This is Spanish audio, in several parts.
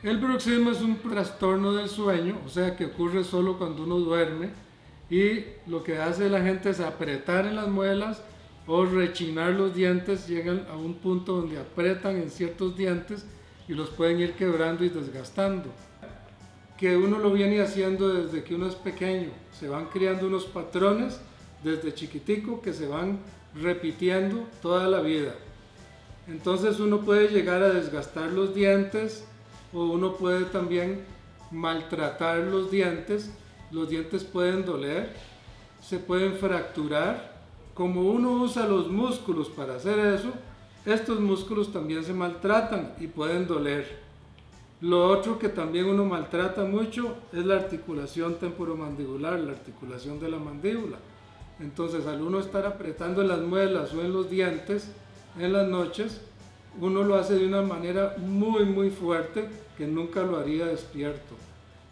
El bruxismo es un trastorno del sueño, o sea que ocurre solo cuando uno duerme y lo que hace la gente es apretar en las muelas o rechinar los dientes, llegan a un punto donde apretan en ciertos dientes y los pueden ir quebrando y desgastando. Que uno lo viene haciendo desde que uno es pequeño, se van creando unos patrones desde chiquitico que se van repitiendo toda la vida. Entonces uno puede llegar a desgastar los dientes o uno puede también maltratar los dientes pueden doler, se pueden fracturar. Como uno usa los músculos para hacer eso, estos músculos también se maltratan y pueden doler. Lo otro que también uno maltrata mucho es la articulación temporomandibular, la articulación de la mandíbula. Entonces, al uno estar apretando en las muelas o en los dientes en las noches, uno lo hace de una manera muy fuerte que nunca lo haría despierto.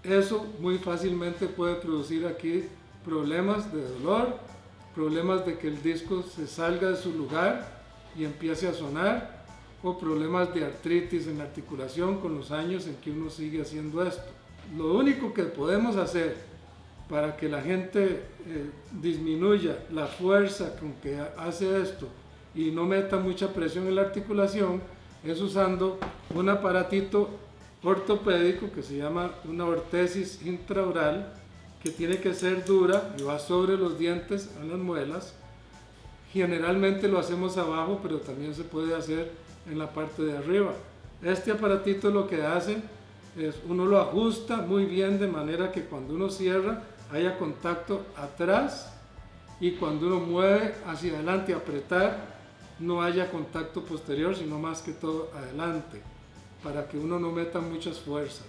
Eso muy fácilmente puede producir aquí problemas de dolor, problemas de que el disco se salga de su lugar y empiece a sonar, o problemas de artritis en la articulación con los años en que uno sigue haciendo esto. Lo único que podemos hacer para que la gente disminuya la fuerza con que hace esto y no meta mucha presión en la articulación es usando un aparatito ortopédico que se llama una ortesis intraoral, que tiene que ser dura y va sobre los dientes en las muelas. Generalmente lo hacemos abajo, pero también se puede hacer en la parte de arriba. Este aparatito lo que hace es uno lo ajusta muy bien de manera que cuando uno cierra haya contacto atrás y cuando uno mueve hacia adelante apretar no haya contacto posterior, sino más que todo adelante, para que uno no meta muchas fuerzas.